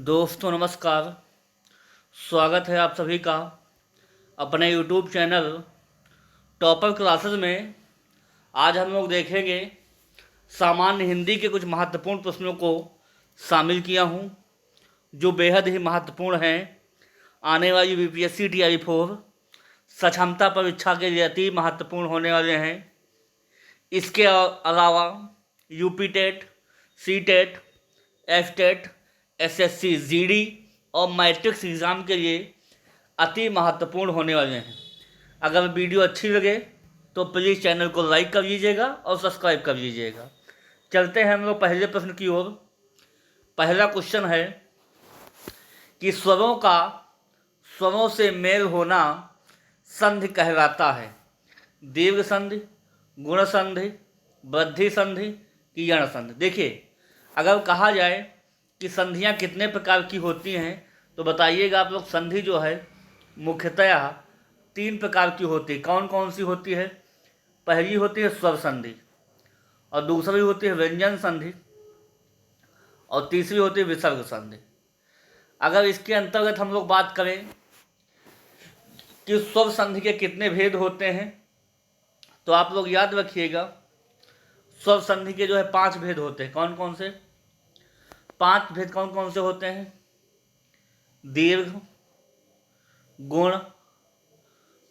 दोस्तों नमस्कार। स्वागत है आप सभी का अपने यूट्यूब चैनल टॉपर क्लासेस में। आज हम लोग देखेंगे सामान्य हिंदी के कुछ महत्वपूर्ण प्रश्नों को शामिल किया हूँ जो बेहद ही महत्वपूर्ण हैं आने वाली यूपीएससी TR4 सक्षमता परीक्षा के लिए अति महत्वपूर्ण होने वाले हैं। इसके अलावा UP TET, C TET, F TET, SSC, GD और मैट्रिक्स एग्ज़ाम के लिए अति महत्वपूर्ण होने वाले हैं। अगर वीडियो अच्छी लगे तो प्लीज़ चैनल को लाइक कर लीजिएगा और सब्सक्राइब कर लीजिएगा। चलते हैं हम लोग पहले प्रश्न की ओर। पहला क्वेश्चन है कि स्वरों से मेल होना संधि कहलाता है। दीर्घ संधि, गुण संधि, वृद्धि संधि कि यण संधि। देखिए, अगर कहा जाए कि संधियाँ कितने प्रकार की होती हैं तो बताइएगा आप लोग। संधि जो है मुख्यतया 3 प्रकार की होती है। कौन कौन सी होती है? पहली होती है स्वर संधि, और दूसरी होती है व्यंजन संधि, और तीसरी होती है विसर्ग संधि। अगर इसके अंतर्गत हम लोग बात करें कि स्वर संधि के कितने भेद होते हैं तो आप लोग याद रखिएगा, स्वर संधि के जो है 5 भेद होते हैं। कौन कौन से 5 भेद कौन कौन से होते हैं? दीर्घ, गुण,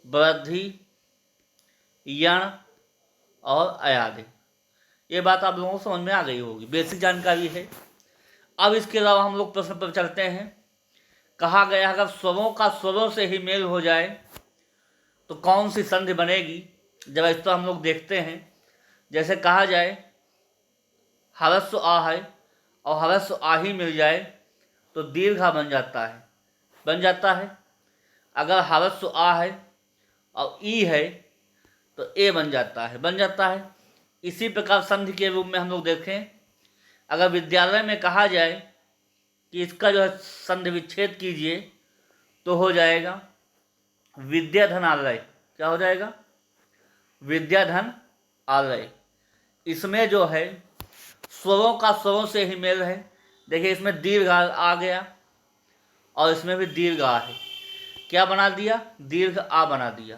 वृद्धि, यण और अयादि। ये बात आप लोगों को समझ में आ गई होगी, बेसिक जानकारी है। अब इसके अलावा हम लोग प्रश्न पर चलते हैं। कहा गया अगर स्वरों से ही मेल हो जाए तो कौन सी संधि बनेगी? जब इस पर हम लोग देखते हैं, जैसे कहा जाए हरस्व आ है और हरस्व आ ही मिल जाए तो दीर्घा बन जाता है। अगर हरस्व आ है और ई है तो ए बन जाता है। इसी प्रकार संधि के रूप में हम लोग देखें, अगर विद्यालय में कहा जाए कि इसका जो है संधि विच्छेद कीजिए तो हो जाएगा विद्याधन आलय। क्या हो जाएगा? विद्याधन आलय। इसमें जो है स्वरों से ही मेल है। देखिए, इसमें दीर्घ आ गया और इसमें भी दीर्घ आ है। क्या बना दिया? दीर्घ आ बना दिया।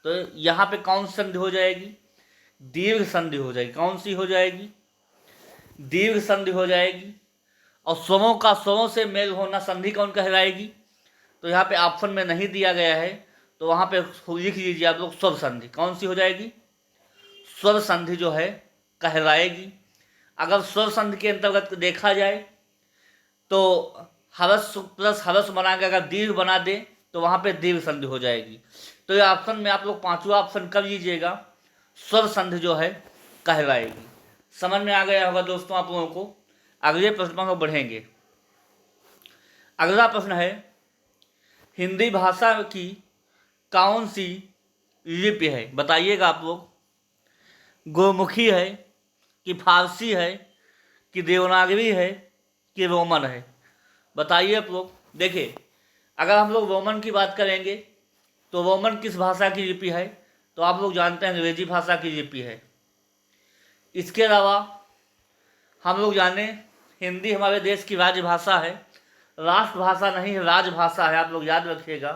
तो यहाँ पे कौन सी संधि हो जाएगी? दीर्घ संधि हो जाएगी। कौन सी हो जाएगी? दीर्घ संधि हो जाएगी। और स्वरों से मेल होना संधि कौन कहलाएगी? तो यहाँ पे ऑप्शन में नहीं दिया गया है, तो वहाँ पे लिख लीजिए आप लोग स्वर संधि। कौन सी हो जाएगी? स्वर संधि जो है कहलाएगी। अगर स्वर संधि के अंतर्गत देखा जाए तो हरस्व प्लस हरस्व बना के अगर दीर्घ बना दे तो वहाँ पे दीर्घ संधि हो जाएगी। तो ये ऑप्शन में आप लोग 5वां ऑप्शन कर लीजिएगा, स्वर संधि जो है कहलाएगी। समझ में आ गया होगा दोस्तों आप लोगों को। अगले प्रश्न पर बढ़ेंगे। अगला प्रश्न है, हिंदी भाषा की कौन सी लिपि है? बताइएगा आप लोग। गुरुमुखी है कि फारसी है कि देवनागरी है कि रोमन है? बताइए आप लोग। देखिए, अगर हम लोग रोमन की बात करेंगे तो रोमन किस भाषा की लिपि है? तो आप लोग जानते हैं अंग्रेजी भाषा की लिपि है। इसके अलावा हम लोग जाने हिंदी हमारे देश की राजभाषा है, राष्ट्रभाषा नहीं है, राजभाषा है। आप लोग याद रखिएगा,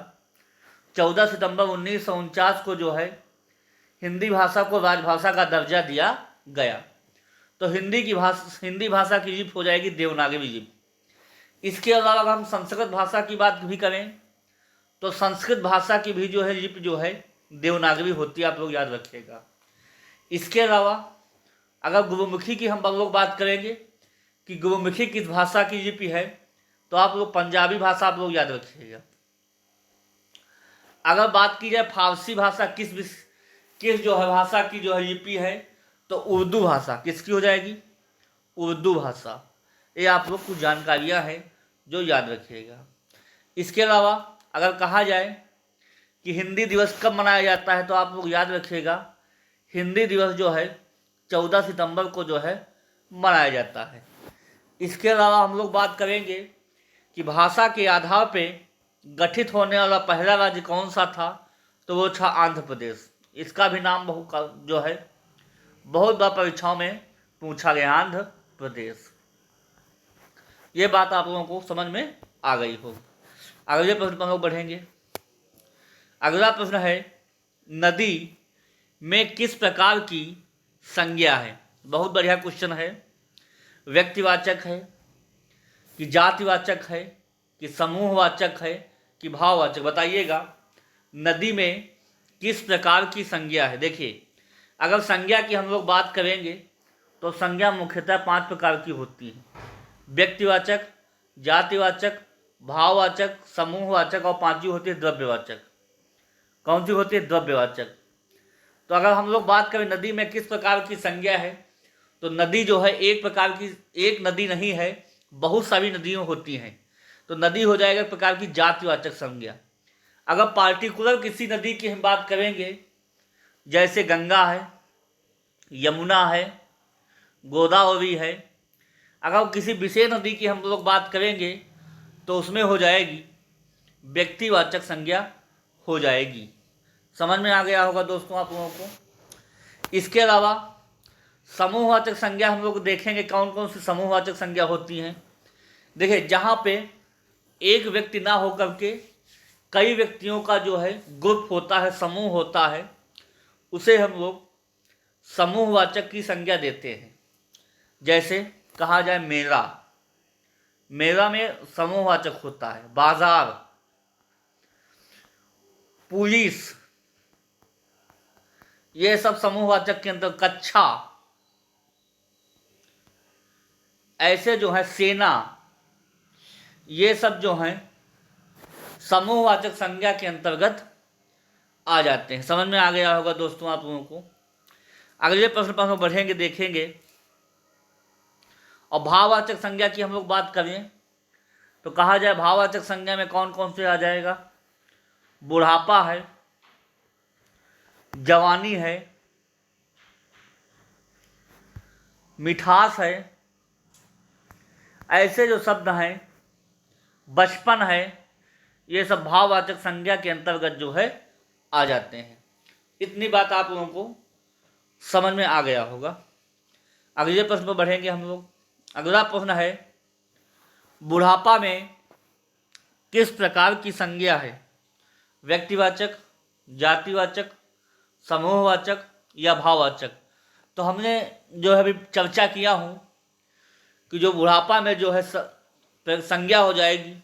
14 सितंबर 1949 को जो है हिंदी भाषा को राजभाषा का दर्जा दिया गया। तो हिंदी भाषा की लिपि हो जाएगी देवनागरी लिपि। इसके अलावा अगर हम संस्कृत भाषा की बात भी करें तो संस्कृत भाषा की भी जो है लिपि जो है देवनागरी होती है। आप लोग याद रखिएगा। इसके अलावा अगर गुरुमुखी की हम लोग बात करेंगे कि गुरुमुखी किस भाषा की लिपि है तो आप लोग पंजाबी भाषा आप लोग याद रखिएगा। अगर बात की जाए फारसी भाषा किस जो है भाषा की जो है लिपि है तो उर्दू भाषा किसकी हो जाएगी? उर्दू भाषा। ये आप लोग कुछ जानकारियाँ हैं जो याद रखिएगा। इसके अलावा अगर कहा जाए कि हिंदी दिवस कब मनाया जाता है तो आप लोग याद रखिएगा, हिंदी दिवस जो है 14 सितंबर को जो है मनाया जाता है। इसके अलावा हम लोग बात करेंगे कि भाषा के आधार पे गठित होने वाला पहला राज्य कौन सा था तो वो था आंध्र प्रदेश। इसका भी नाम बहुत बार परीक्षाओं में पूछा गया, आंध्र प्रदेश। ये बात आप लोगों को समझ में आ गई हो। अगले प्रश्न पर हम लोग बढ़ेंगे। अगला प्रश्न है, नदी में किस प्रकार की संज्ञा है? बहुत बढ़िया क्वेश्चन है। व्यक्तिवाचक है कि जातिवाचक है कि समूहवाचक है कि भाववाचक? बताइएगा। नदी में किस प्रकार की संज्ञा है? देखिए, अगर संज्ञा की हम लोग बात करेंगे तो संज्ञा मुख्यतः 5 प्रकार की होती है। व्यक्तिवाचक, जातिवाचक, भाववाचक, समूहवाचक और 5वीं होती है द्रव्यवाचक। कौन सी होती है? द्रव्यवाचक। तो अगर हम लोग बात करें नदी में किस प्रकार की संज्ञा है, तो नदी जो है एक प्रकार की, एक नदी नहीं है, बहुत सारी नदियाँ होती हैं। तो नदी हो जाएगा एक प्रकार की जातिवाचक संज्ञा। अगर पार्टिकुलर किसी नदी की हम बात करेंगे, जैसे गंगा है, यमुना है, गोदावरी है, अगर किसी विशेष नदी की हम लोग बात करेंगे तो उसमें हो जाएगी व्यक्तिवाचक संज्ञा हो जाएगी। समझ में आ गया होगा दोस्तों आप लोगों को। इसके अलावा समूहवाचक संज्ञा हम लोग देखेंगे कौन कौन सी समूहवाचक संज्ञा होती हैं। देखिए, जहाँ पे एक व्यक्ति ना होकर के कई व्यक्तियों का जो है ग्रुप होता है, समूह होता है, उसे हम लोग समूहवाचक की संज्ञा देते हैं। जैसे कहा जाए मेला, मेला में समूहवाचक होता है। बाजार, पुलिस, ये सब समूहवाचक के अंदर। कक्षा, ऐसे जो है सेना, ये सब जो हैं समूहवाचक संज्ञा के अंतर्गत आ जाते हैं। समझ में आ गया होगा दोस्तों आप लोगों को। अगले प्रश्न पर हम बढ़ेंगे, देखेंगे। और भाववाचक संज्ञा की हम लोग बात करें तो कहा जाए भाववाचक संज्ञा में कौन कौन से आ जाएगा? बुढ़ापा है, जवानी है, मिठास है, ऐसे जो शब्द हैं, बचपन है, ये सब भाववाचक संज्ञा के अंतर्गत जो है आ जाते हैं। इतनी बात आप लोगों को समझ में आ गया होगा। अगले प्रश्न पर बढ़ेंगे हम लोग। अगला प्रश्न है, बुढ़ापा में किस प्रकार की संज्ञा है? व्यक्तिवाचक, जातिवाचक, समूहवाचक या भाववाचक? तो हमने जो है अभी चर्चा किया हूँ कि जो बुढ़ापा में जो है संज्ञा हो जाएगी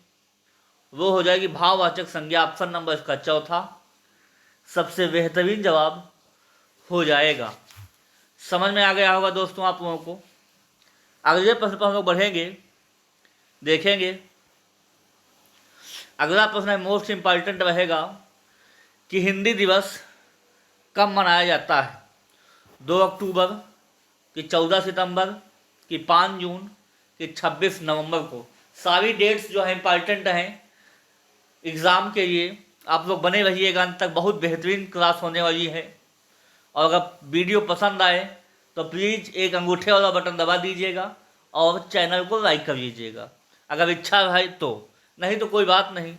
वो हो जाएगी भाववाचक संज्ञा। ऑप्शन नंबर इसका चौथा सबसे बेहतरीन जवाब हो जाएगा। समझ में आ गया होगा दोस्तों आप लोगों को। अगले प्रश्न पर हम लोग बढ़ेंगे, देखेंगे। अगला प्रश्न है, मोस्ट इम्पॉर्टेंट रहेगा कि हिंदी दिवस कब मनाया जाता है? 2 अक्टूबर कि 14 सितंबर कि 5 जून कि 26 नवंबर को? सारी डेट्स जो है इम्पॉर्टेंट हैं एग्ज़ाम के लिए। आप लोग बने रहिएगा अंत तक, बहुत बेहतरीन क्लास होने वाली है। और अगर वीडियो पसंद आए तो प्लीज़ एक अंगूठे वाला बटन दबा दीजिएगा और चैनल को लाइक कर लीजिएगा, अगर इच्छा है तो, नहीं तो कोई बात नहीं।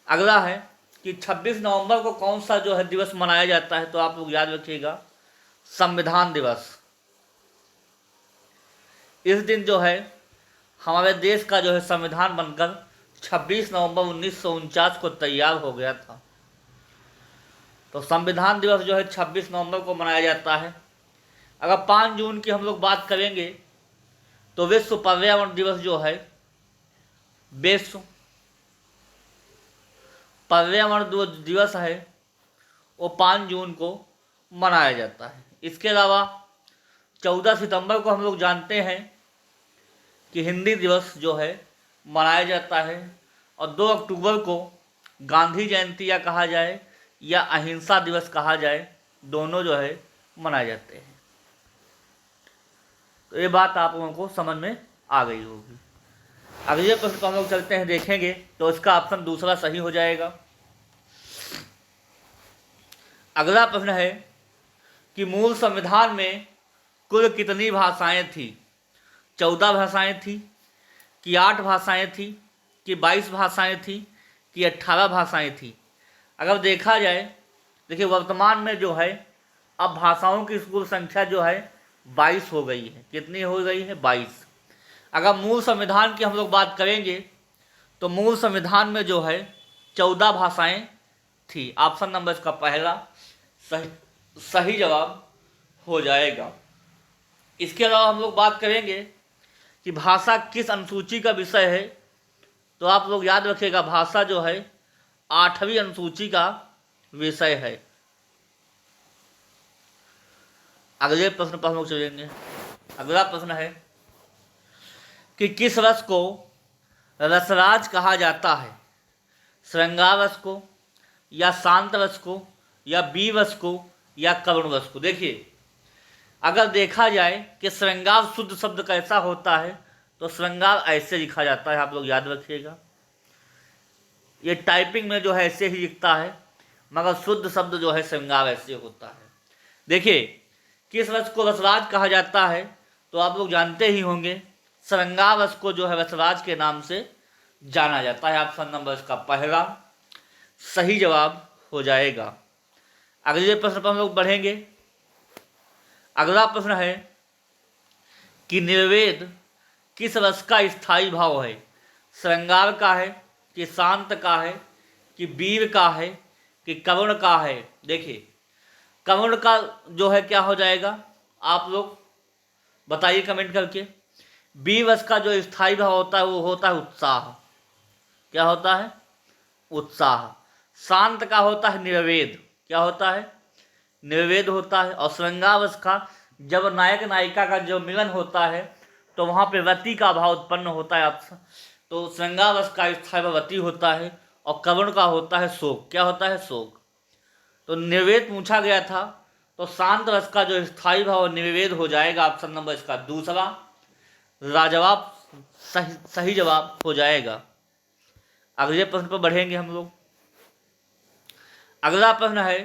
अगला है कि 26 नवंबर को कौन सा जो है दिवस मनाया जाता है? तो आप लोग याद रखिएगा, संविधान दिवस। इस दिन जो है हमारे देश का जो है संविधान बनकर 26 नवंबर 1949 को तैयार हो गया था। तो संविधान दिवस जो है 26 नवंबर को मनाया जाता है। अगर 5 जून की हम लोग बात करेंगे तो विश्व पर्यावरण दिवस जो है, विश्व पर्यावरण दिवस है, वो 5 जून को मनाया जाता है। इसके अलावा 14 सितंबर को हम लोग जानते हैं कि हिंदी दिवस जो है मनाया जाता है। और 2 अक्टूबर को गांधी जयंती या कहा जाए या अहिंसा दिवस कहा जाए, दोनों जो है मनाए जाते हैं। तो ये बात आप लोगों को समझ में आ गई होगी। अगले प्रश्न को हम लोग चलते हैं, देखेंगे। तो इसका ऑप्शन दूसरा सही हो जाएगा। अगला प्रश्न है कि मूल संविधान में कुल कितनी भाषाएं थी? 14 भाषाएं थी कि 8 भाषाएं थी कि 22 भाषाएं थी कि 18 भाषाएं थी? अगर देखा जाए, देखिए वर्तमान में जो है अब भाषाओं की कुल संख्या जो है 22 हो गई है। कितनी हो गई है? 22। अगर मूल संविधान की हम लोग बात करेंगे तो मूल संविधान में जो है 14 भाषाएं थी। ऑप्शन नंबर इसका पहला सही सही जवाब हो जाएगा। इसके अलावा हम लोग बात करेंगे कि भाषा किस अनुसूची का विषय है, तो आप लोग याद रखिएगा भाषा जो है 8वीं अनुसूची का विषय है। अगले प्रश्न पर हम लोग चलेंगे। अगला प्रश्न है कि किस रस को रसराज कहा जाता है? श्रृंगार रस को, या शांत रस को, या बीर रस को, या करुण रस को? देखिए, अगर देखा जाए कि श्रृंगार शुद्ध शब्द कैसा होता है तो श्रृंगार ऐसे लिखा जाता है, आप लोग याद रखिएगा। ये टाइपिंग में जो है ऐसे ही लिखता है, मगर शुद्ध शब्द जो है श्रृंगार ऐसे होता है। देखिए, किस रस को रसराज कहा जाता है तो आप लोग जानते ही होंगे, श्रृंगार रस को जो है रसराज के नाम से जाना जाता है। ऑप्शन नंबर इसका पहला सही जवाब हो जाएगा। अगले प्रश्न पर हम लोग बढ़ेंगे। अगला प्रश्न है कि निर्वेद किस रस का स्थायी भाव है? श्रृंगार का है, कि शांत का है, कि वीर का है, कि करुण का है? देखिए, करुण का जो है क्या हो जाएगा, आप लोग बताइए कमेंट करके। वीर रस का जो स्थायी भाव होता है वो होता है उत्साह। क्या होता है? उत्साह। शांत का होता है निर्वेद। क्या होता है? निर्वेद होता है। और श्रृंगार रस का जब नायक नायिका का जो मिलन होता है तो वहाँ पे रति का भाव उत्पन्न होता है। तो श्रृंगार रस का स्थायी भाव रति होता है और करुण का होता है शोक। क्या होता है? शोक। तो निर्वेद पूछा गया था, तो शांत रस का जो स्थायी भाव निर्वेद हो जाएगा। ऑप्शन नंबर इसका दूसरा लाजवाब सही जवाब हो जाएगा। अगले प्रश्न पर बढ़ेंगे हम लोग। अगला प्रश्न है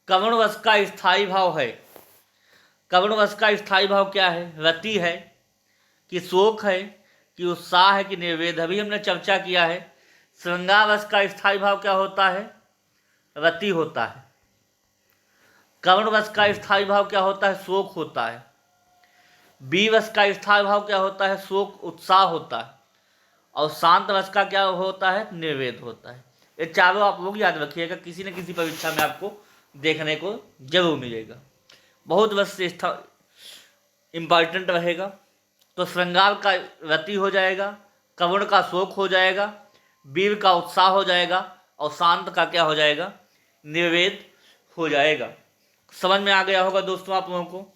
करुण रस का स्थायी भाव है। करुण रस का स्थायी भाव क्या है? रति है, कि शोक है, कि उत्साह है, कि निर्वेद? अभी हमने चर्चा किया है श्रृंगार रस का स्थायी भाव क्या होता है? रति होता है। करुण रस का स्थायी भाव क्या होता है? शोक होता है। बीर रस का स्थायी भाव क्या होता है? शोक उत्साह होता है। और शांत रस का क्या होता है? निर्वेद होता है। ये चारों आप लोग याद रखिएगा, किसी न किसी परीक्षा में आपको देखने को जरूर मिलेगा। बहुत बस इम्पॉर्टेंट रहेगा। तो श्रृंगार का रति हो जाएगा, करुण का शोक हो जाएगा, वीर का उत्साह हो जाएगा और शांत का क्या हो जाएगा? निर्वेद हो जाएगा। समझ में आ गया होगा दोस्तों आप लोगों को।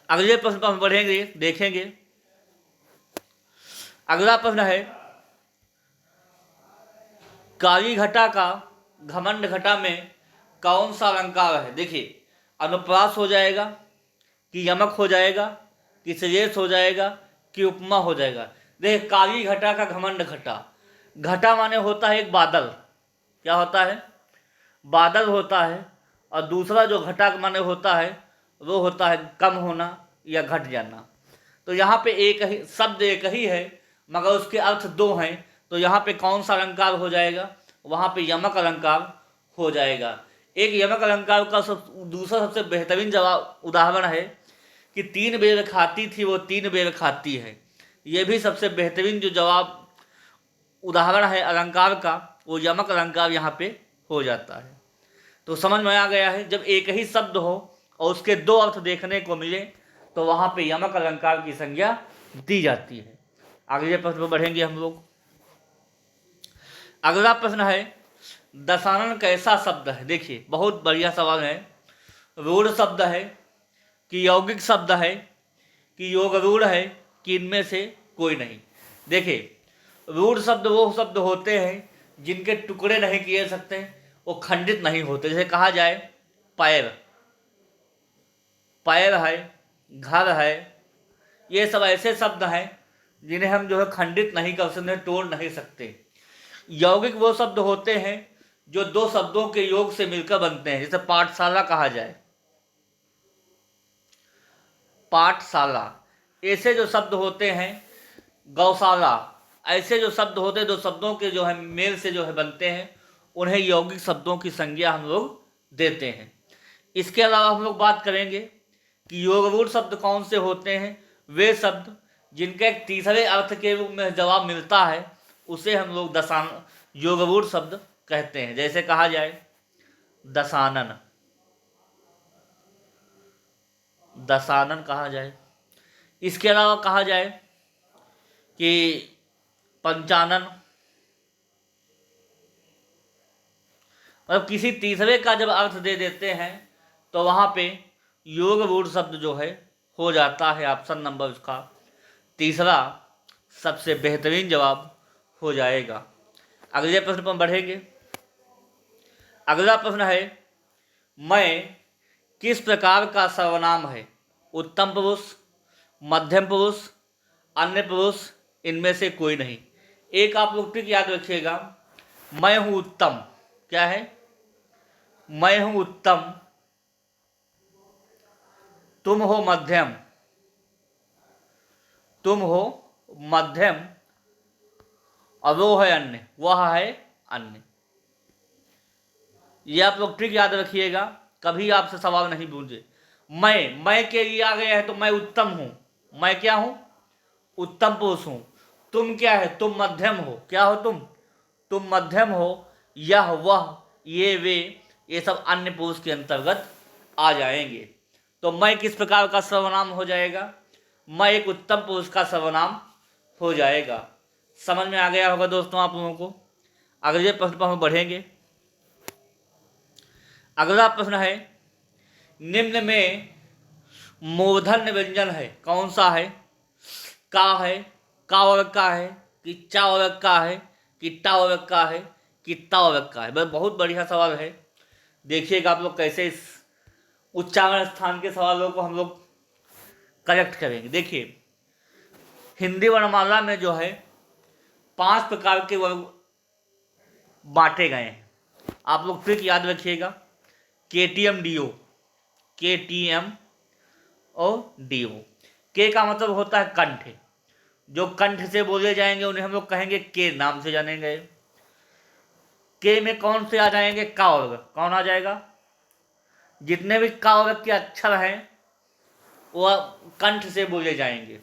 अगले प्रश्न पर हम बढ़ेंगे, देखेंगे। अगला प्रश्न है काली घटा का घमंड घटा में कौन सा अलंकार है? देखिए, अनुप्रास हो जाएगा, कि यमक हो जाएगा, कि श्रेयस हो जाएगा, कि उपमा हो जाएगा? देखिए, काली घटा का घमंड घटा, घटा माने होता है एक बादल। क्या होता है? बादल होता है। और दूसरा जो घटा माने होता है वो होता है कम होना या घट जाना। तो यहाँ पे एक ही शब्द एक ही है मगर उसके अर्थ दो हैं, तो यहाँ पे कौन सा अलंकार हो जाएगा? वहाँ पे यमक अलंकार हो जाएगा। एक यमक अलंकार का दूसरा सबसे बेहतरीन जवाब उदाहरण है कि 3 बेर खाती थी वो 3 बेर खाती है। ये भी सबसे बेहतरीन जो जवाब उदाहरण है अलंकार का, वो यमक अलंकार यहाँ पे हो जाता है। तो समझ में आ गया है, जब एक ही शब्द हो और उसके दो अर्थ देखने को मिले तो वहाँ पे यमक अलंकार की संज्ञा दी जाती है। अगले प्रश्न पर बढ़ेंगे हम लोग। अगला प्रश्न है दशानन कैसा शब्द है? देखिए, बहुत बढ़िया सवाल है। रूढ़ शब्द है, कि यौगिक शब्द है, कि योग रूढ़ है, कि इनमें से कोई नहीं? देखिए, रूढ़ शब्द वो शब्द होते हैं जिनके टुकड़े नहीं किए सकते, वो खंडित नहीं होते। जैसे कहा जाए पैर, पैर है, घर है, ये सब ऐसे शब्द हैं जिन्हें हम जो है खंडित नहीं कर सकते, तोड़ नहीं सकते। यौगिक वो शब्द होते हैं जो दो शब्दों के योग से मिलकर बनते हैं। जैसे पाठशाला कहा जाए, पाठशाला, ऐसे जो शब्द होते हैं, गौशाला, ऐसे जो शब्द होते हैं दो शब्दों के जो है मेल से जो है बनते हैं, उन्हें यौगिक शब्दों की संज्ञा हम लोग देते हैं। इसके अलावा हम लोग बात करेंगे कि योगरूढ़ शब्द कौन से होते हैं? वे शब्द जिनका एक तीसरे अर्थ के रूप में जवाब मिलता है उसे हम लोग योगरूढ़ शब्द कहते हैं। जैसे कहा जाए दशानन, दशानन कहा जाए। इसके अलावा कहा जाए कि पंचानन, और किसी तीसरे का जब अर्थ दे देते हैं तो वहाँ पे योगरूढ़ शब्द जो है हो जाता है। ऑप्शन नंबर उसका तीसरा सबसे बेहतरीन जवाब हो जाएगा। अगले प्रश्न पर बढ़ेंगे। अगला प्रश्न है, मैं किस प्रकार का सर्वनाम है? उत्तम पुरुष, मध्यम पुरुष, अन्य पुरुष, इनमें से कोई नहीं। एक आप लोग ट्रिक याद रखिएगा, मैं हूं उत्तम, क्या है? मैं हूं उत्तम, तुम हो मध्यम, तुम हो मध्यम, और वो है अन्य, वह है अन्य। ये आप लोग ट्रिक याद रखिएगा, कभी आपसे सवाल नहीं पूछे। मैं के लिए आ गया है तो मैं उत्तम हूं, मैं क्या हूं? उत्तम पुरुष हूं। तुम क्या है? तुम मध्यम हो, क्या हो तुम मध्यम हो। यह, वह, ये, वे, ये सब अन्य पुरुष के अंतर्गत आ जाएंगे। तो मैं किस प्रकार का सर्वनाम हो जाएगा? मैं एक उत्तम पुरुष का सर्वनाम हो जाएगा। समझ में आ गया होगा दोस्तों आप लोगों को। अगले प्रश्न पर हम बढ़ेंगे। अगला प्रश्न है, निम्न में मूर्धन्य व्यंजन है, कौन सा है? का है, का वर्ग का है, कि चा वर्ग का है, कि टा वर्ग का है, कि ता वर्ग का है? बस बहुत बढ़िया सवाल है। देखिएगा आप लोग कैसे इस उच्चारण स्थान के सवालों को हम लोग करेक्ट करेंगे। देखिए, हिंदी वर्णमाला में जो है 5 प्रकार के वर्ग बांटे गए हैं। आप लोग ट्रिक याद रखिएगा, KTM DO, KTM और DO। के का मतलब होता है कंठ, जो कंठ से बोले जाएंगे उन्हें हम लोग कहेंगे के नाम से जानेंगे। के में कौन से आ जाएंगे? का वर्ग। कौन आ जाएगा? जितने भी का वर्ग के अक्षर हैं वह कंठ से बोले जाएंगे।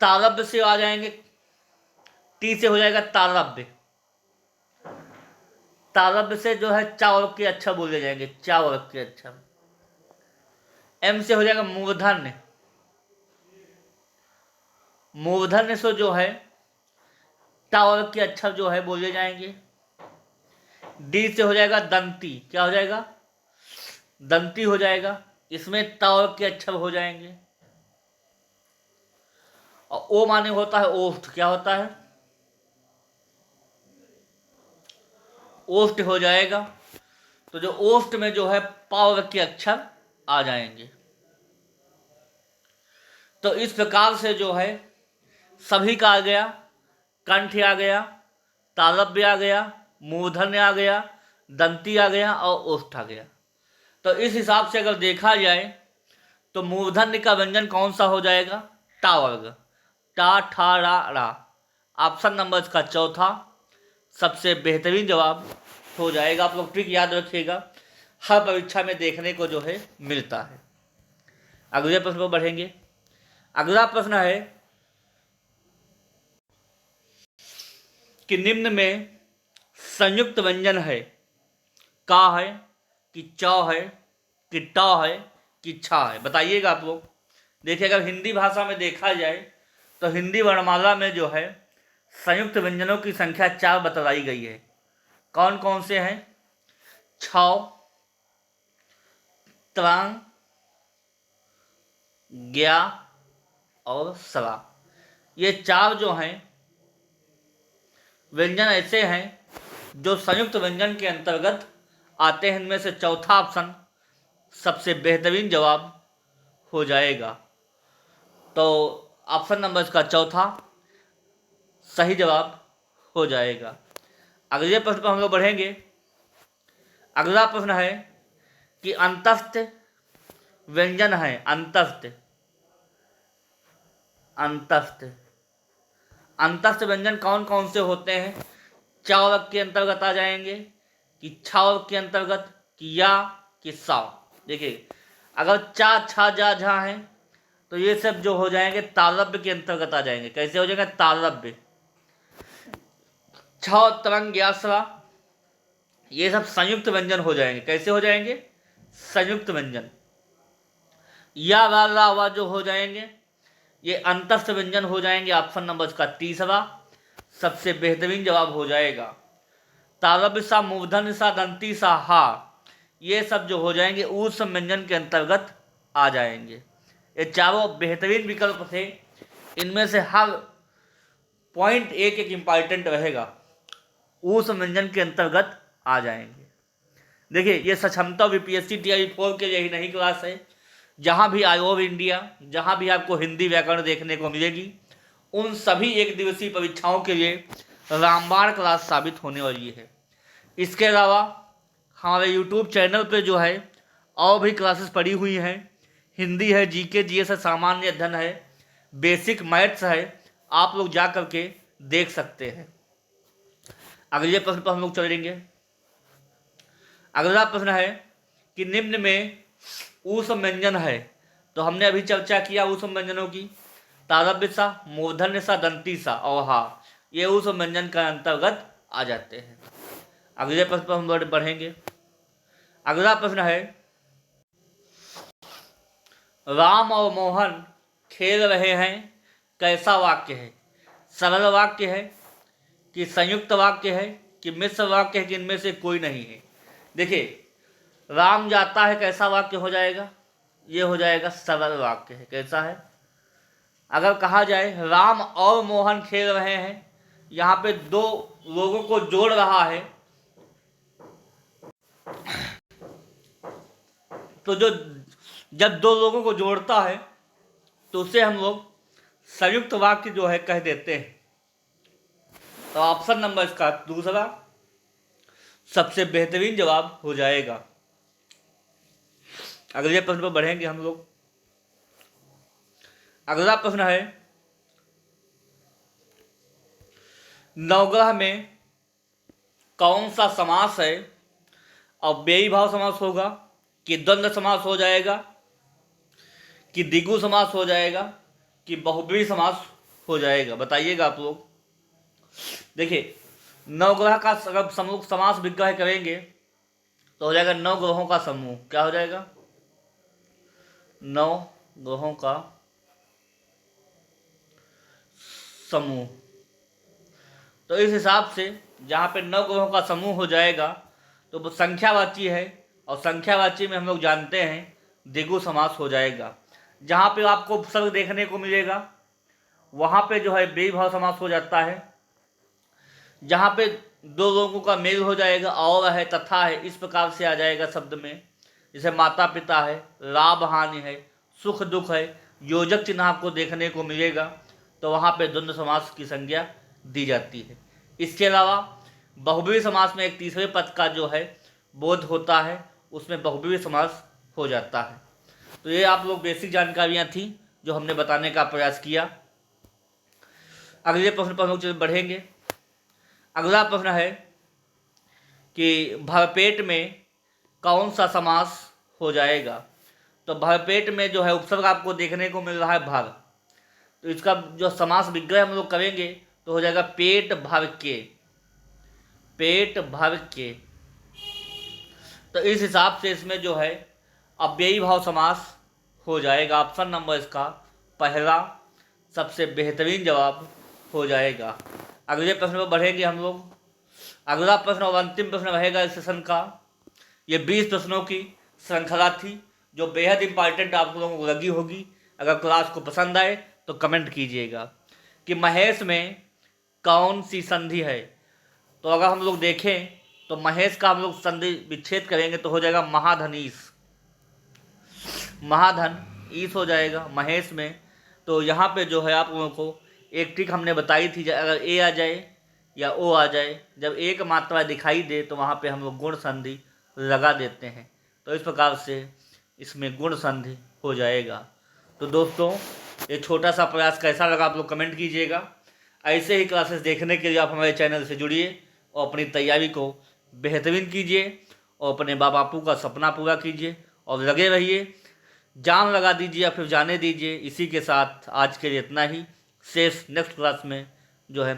तालव्य से आ जाएंगे, टी से हो जाएगा तालव्य। तालव्य से जो है चा वर्ग के अक्षर बोले जाएंगे, चा वर्ग के अक्षर। एम से हो जाएगा मूर्धन्य, मूर्धन्य से जो है टा वर्ग के अक्षर जो है बोले जाएंगे। डी से हो जाएगा दंती, क्या हो जाएगा? दंती हो जाएगा, इसमें ता वर्ग के अक्षर हो जाएंगे। और ओ माने होता है ओष्ठ, क्या होता है? ओष्ठ हो जाएगा। तो जो ओष्ठ में जो है पा वर्ग के अक्षर आ जाएंगे। तो इस प्रकार से जो है सभी का आ गया, कंठ आ गया, तालव्य आ गया, मूर्धन्य आ गया, दंती आ गया और ओष्ठ आ गया। तो इस हिसाब से अगर देखा जाए तो मूर्धन्य का व्यंजन कौन सा हो जाएगा? टा वर्ग, टा ठा रा रा। ऑप्शन नंबर इसका चौथा सबसे बेहतरीन जवाब हो जाएगा। आप लोग ट्रिक याद रखिएगा, हर परीक्षा में देखने को जो है मिलता है। अगले प्रश्न पर बढ़ेंगे। अगला प्रश्न है कि निम्न में संयुक्त व्यंजन है, का है, कि च है, कि ट है, कि छा है? बताइएगा आप लोग। देखिए, अगर हिंदी भाषा में देखा जाए तो हिंदी वर्णमाला में जो है संयुक्त व्यंजनों की संख्या 4 बतलाई गई है। कौन कौन से हैं? छ, त्रांग, ज्ञा और सरा। ये 4 जो हैं व्यंजन ऐसे हैं जो संयुक्त व्यंजन के अंतर्गत आते हैं। इनमें से चौथा ऑप्शन सबसे बेहतरीन जवाब हो जाएगा। तो ऑप्शन नंबर इसका चौथा सही जवाब हो जाएगा। अगले प्रश्न पर हम लोग बढ़ेंगे। अगला प्रश्न है कि अंतस्थ व्यंजन है, अंतस्थ, अंतस्थ, अंतस्थ व्यंजन कौन कौन से होते हैं? चा वर्ग के अंतर्गत आ जाएंगे, कि छा वर्ग के अंतर्गत, कि या, कि सा। देखिए, अगर चा छा जा झा है तो ये सब जो हो जाएंगे तालव्य के अंतर्गत आ जाएंगे। कैसे हो जाएंगे? तालव्य। छ तरंग यास्रा, ये सब संयुक्त व्यंजन हो जाएंगे। कैसे हो जाएंगे? संयुक्त व्यंजन। या रा ला वा जो हो जाएंगे ये अंतस्थ व्यंजन हो जाएंगे। ऑप्शन नंबर का तीसरा सबसे बेहतरीन जवाब हो जाएगा। तालव्य सा, मूर्धन्य सा, दंती सा, हा, ये सब जो हो जाएंगे ऊष्म व्यंजन के अंतर्गत आ जाएंगे। ये चारों बेहतरीन विकल्प थे। इनमें से हर पॉइंट एक एक इम्पॉर्टेंट रहेगा, ऊष्म व्यंजन के अंतर्गत आ जाएंगे। देखिए ये सक्षमता यूपीएससी टीआई 4 के लिए ही नहीं क्लास है। जहाँ भी ऑल इंडिया, जहाँ भी आपको हिंदी व्याकरण देखने को मिलेगी, उन सभी एक दिवसीय परीक्षाओं के लिए रामबाण क्लास साबित होने वाली है। इसके अलावा हमारे यूट्यूब चैनल पे जो है और भी क्लासेस पड़ी हुई हैं। हिंदी है, जीके जीएस है, सामान्य अध्ययन है, बेसिक मैथ्स है, आप लोग जा करके देख सकते हैं। अगले प्रश्न पर हम लोग चलेंगे। अगला प्रश्न है कि निम्न में ऊष्म व्यंजन है। तो हमने अभी चर्चा किया ऊष्म व्यंजनों की। तालव्य सा, मूर्धन्य सा, दंती सा और हा, ये ऊष्म व्यंजन का अंतर्गत आ जाते हैं। अगले प्रश्न पर हम बढ़ेंगे। अगला प्रश्न है राम और मोहन खेल रहे हैं, कैसा वाक्य है? सरल वाक्य है कि संयुक्त वाक्य है कि मिश्र वाक्य है कि इनमें से कोई नहीं है? देखिए राम जाता है, कैसा वाक्य हो जाएगा? ये हो जाएगा सरल वाक्य है। कैसा है? अगर कहा जाए राम और मोहन खेल रहे हैं, यहाँ पे दो लोगों को जोड़ रहा है, तो जो जब दो लोगों को जोड़ता है तो उसे हम लोग संयुक्त वाक्य जो है कह देते हैं। तो ऑप्शन नंबर इसका दूसरा सबसे बेहतरीन जवाब हो जाएगा। अगले प्रश्न पर बढ़ेंगे हम लोग। अगला प्रश्न है नवग्रह में कौन सा समास है? और बेई भाव समास होगा कि द्वंद्व समास हो जाएगा कि द्विगु समास हो जाएगा कि बहुब्रीहि समास हो जाएगा? बताइएगा आप लोग। देखिए नवग्रह का अगर समूह समास विग्रह करेंगे तो हो जाएगा नौ ग्रहों का समूह। क्या हो जाएगा? नौ ग्रहों का समूह। तो इस हिसाब से जहाँ पे नौ ग्रहों का समूह हो जाएगा तो वो संख्यावाची है, और संख्यावाची में हम लोग जानते हैं द्विगु समास हो जाएगा। जहाँ पे आपको उपसर्ग देखने को मिलेगा वहाँ पे जो है बेई भाव समास हो जाता है। जहाँ पे दो लोगों का मेल हो जाएगा, और है, तथा है, इस प्रकार से आ जाएगा शब्द में। जैसे माता पिता है, लाभ हानि है, सुख दुख है, योजक चिन्ह आपको देखने को मिलेगा, तो वहाँ पे द्वंद्व समास की संज्ञा दी जाती है। इसके अलावा बहुब्रीहि समास में एक तीसरे पद का जो है बोध होता है, उसमें बहुब्रीहि समास हो जाता है। तो ये आप लोग बेसिक जानकारियाँ थी जो हमने बताने का प्रयास किया। अगले प्रश्न पर हम लोग बढ़ेंगे। अगला प्रश्न है कि भरपेट में कौन सा समास हो जाएगा? तो भरपेट में जो है उपसर्ग आपको देखने को मिल रहा है भर, तो इसका जो समास विग्रह हम लोग करेंगे तो हो जाएगा पेट भर के। पेट भर के। तो इस हिसाब से इसमें जो है अव्ययी भाव समास हो जाएगा। ऑप्शन नंबर इसका पहला सबसे बेहतरीन जवाब हो जाएगा। अगले प्रश्न पर बढ़ेंगे हम लोग। अगला प्रश्न और अंतिम प्रश्न रहेगा इस सेशन का। ये 20 प्रश्नों की श्रृंखला थी जो बेहद इंपॉर्टेंट आप लोगों को लगी होगी। अगर क्लास को पसंद आए तो कमेंट कीजिएगा कि महेश में कौन सी संधि है। तो अगर हम लोग देखें तो महेश का हम लोग संधि विच्छेद करेंगे तो हो जाएगा महाधनीस। महाधन ईस हो जाएगा महेश में। तो यहाँ पे जो है आप लोगों को एक ट्रिक हमने बताई थी, अगर ए आ जाए या ओ आ जाए, जब एक मात्रा दिखाई दे तो वहाँ पे हम लोग गुण संधि लगा देते हैं। तो इस प्रकार से इसमें गुण संधि हो जाएगा। तो दोस्तों ये छोटा सा प्रयास कैसा लगा आप लोग कमेंट कीजिएगा। ऐसे ही क्लासेस देखने के लिए आप हमारे चैनल से जुड़िए और अपनी तैयारी को बेहतरीन कीजिए और अपने माँ बापू का सपना पूरा कीजिए और लगे रहिए। जान लगा दीजिए या फिर जाने दीजिए। इसी के साथ आज के लिए इतना ही। शेष नेक्स्ट क्लास में जो है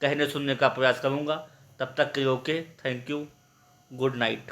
कहने सुनने का प्रयास करूँगा। तब तक के लिए okay, thank you, good night.